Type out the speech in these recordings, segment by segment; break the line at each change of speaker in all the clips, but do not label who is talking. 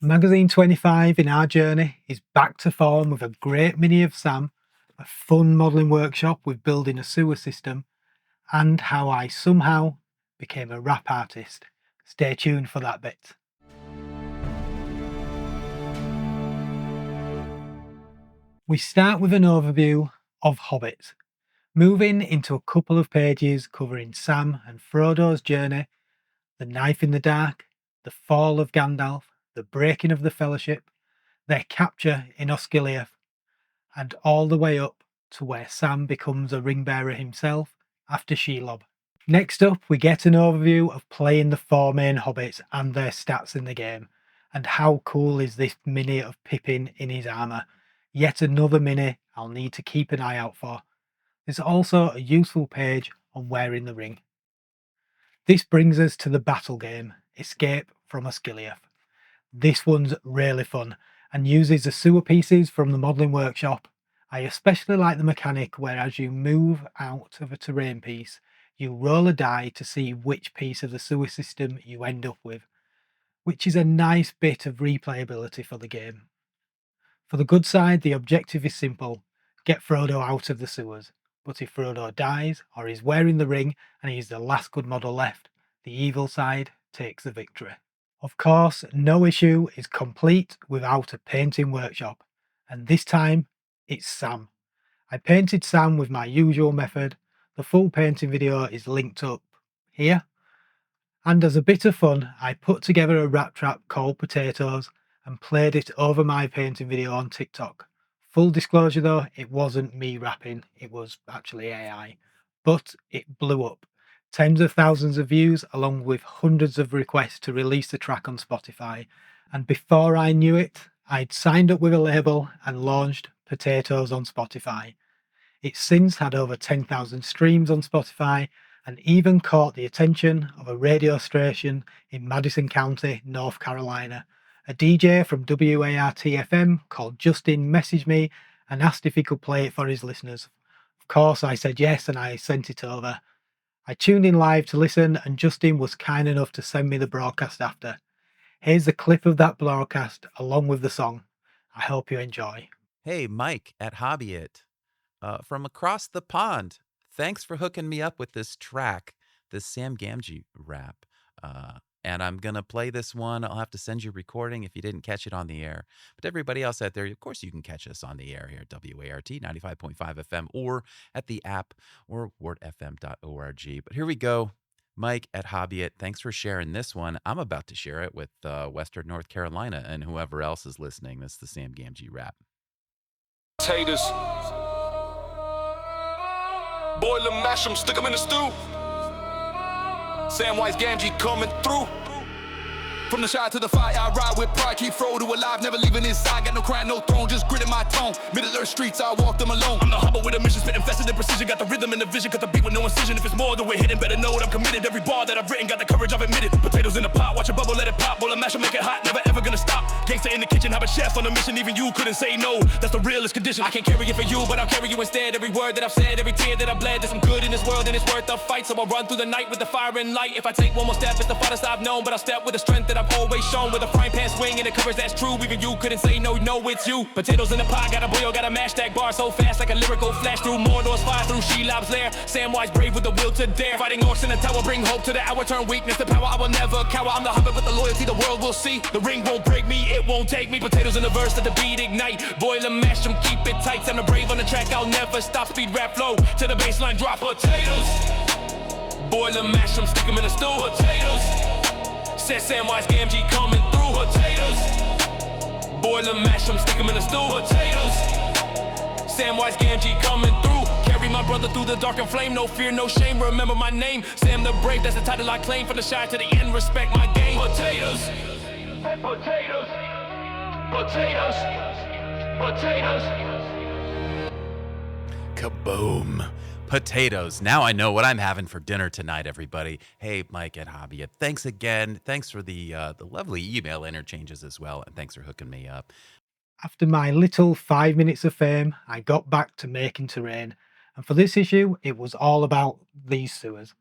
Magazine 25 in our journey is back to form with a great mini of Sam, a fun modelling workshop with building a sewer system, and how I somehow became a rap artist. Stay tuned for that bit. We start with an overview of Hobbits, moving into a couple of pages covering Sam and Frodo's journey, the knife in the dark, the fall of Gandalf, the breaking of the Fellowship, their capture in Osgiliath, and all the way up to where Sam becomes a ring bearer himself after Shelob. Next up, we get an overview of playing the 4 main hobbits and their stats in the game. And how cool is this mini of Pippin in his armour? Yet another mini I'll need to keep an eye out for. There's also a useful page on wearing the ring. This brings us to the battle game, Escape from Osgiliath. This one's really fun and uses the sewer pieces from the modelling workshop. I especially like the mechanic where as you move out of a terrain piece, you roll a die to see which piece of the sewer system you end up with, which is a nice bit of replayability for the game. For the good side, the objective is simple: get Frodo out of the sewers. But if Frodo dies or is wearing the ring and he's the last good model left, the evil side takes the victory. Of course, no issue is complete without a painting workshop, and this time it's Sam. I painted Sam with my usual method. The full painting video is linked up here. And as a bit of fun, I put together a rap trap called Potatoes and played it over my painting video on TikTok. Full disclosure though, it wasn't me rapping, it was actually AI. But it blew up. Tens of thousands of views along with hundreds of requests to release the track on Spotify. And before I knew it, I'd signed up with a label and launched Potatoes on Spotify. It's since had over 10,000 streams on Spotify and even caught the attention of a radio station in Madison County, North Carolina. A DJ from WART-FM called Justin messaged me and asked if he could play it for his listeners. Of course, I said yes and I sent it over. I tuned in live to listen and Justin was kind enough to send me the broadcast after. Here's the clip of that broadcast along with the song. I hope you enjoy.
Hey, Mike at Hobbits, from across the pond. Thanks for hooking me up with this track, this Sam Gamgee rap. And I'm going to play this one. I'll have to send you a recording if you didn't catch it on the air. But everybody else out there, of course, you can catch us on the air here at WART 95.5 FM or at the app or wartfm.org. But here we go. Mike at Hobbit, thanks for sharing this one. I'm about to share it with Western North Carolina and whoever else is listening. This is the Sam Gamgee rap.
Potatoes. Boil them, mash them, stick them in the stew. Samwise Gamgee coming through. From the shot to the fire, I ride with pride, keep Frodo alive, never leaving his side. Got no crown, no throne, just gritting my tone. Middle-earth streets, I walk them alone. I'm the Hobbit with a mission, spit infested in precision. Got the rhythm and the vision, cut the beat with no incision. If it's more than we're hitting, better know it, I'm committed. Every bar that I've written, got the courage, I've admitted. Potatoes in the pot, watch a bubble, let it pop. Boil and mash 'em, make it hot, never ever gonna stop. Gangsta in the kitchen, have a chef on a mission. Even you couldn't say no, that's the realest condition. I can't carry it for you, but I'll carry you instead. Every word that I've said, every tear that I've bled. There's some good in this world and it's worth the fight. So I'll run through the night with the fire and light. If I take one more step, it's the farthest I've known. But I'll step with the strength that I've always shown. With a frying pan swing and the coverage that's true. Even you couldn't say no, it's you. Potatoes in the pot, gotta boil, gotta mash that bar so fast like a lyrical flash through Mordor's fire, through Shelob's lair. Samwise brave with the will to dare. Fighting orcs in the tower, bring hope to the hour. Turn weakness to power, I will never cower. I'm the Hobbit with the loyalty, the world will see. The ring won't break me, it won't take me. Potatoes in the verse, let the beat ignite. Boil and mash them, keep it tight. I'm the brave on the track, I'll never stop. Speed rap flow to the baseline, drop potatoes. Boil and mash them, stick them in the stew. Potatoes. Said Samwise Gamgee coming through. Potatoes. Boil and mash them, stick them in the stew. Potatoes. Samwise Gamgee coming through. Carry my brother through the dark and flame. No fear, no shame, remember my name. Sam the Brave, that's the title I claim. From the shy to the end, respect my game. Potatoes. Potatoes. Potatoes. Potatoes.
Kaboom. Potatoes. Now I know what I'm having for dinner tonight, everybody. Hey, Mike at Hobbit, thanks again. Thanks for the lovely email interchanges as well, and thanks for hooking me up.
After my little 5 minutes of fame, I got back to making terrain, and for this issue, it was all about these sewers.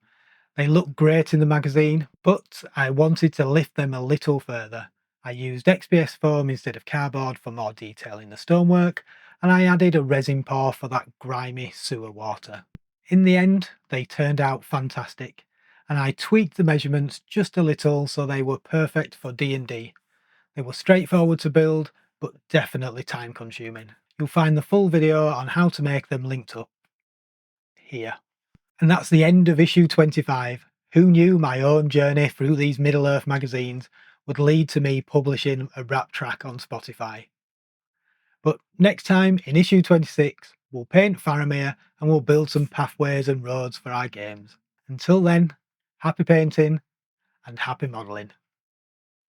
They look great in the magazine, but I wanted to lift them a little further. I used XPS foam instead of cardboard for more detail in the stonework, and I added a resin pour for that grimy sewer water. In the end, they turned out fantastic, and I tweaked the measurements just a little so they were perfect for D&D. They were straightforward to build, but definitely time consuming. You'll find the full video on how to make them linked up here. And that's the end of issue 25. Who knew my own journey through these Middle-earth magazines would lead to me publishing a rap track on Spotify? But next time, in issue 26, we'll paint Faramir and we'll build some pathways and roads for our games. Until then, happy painting and happy modelling.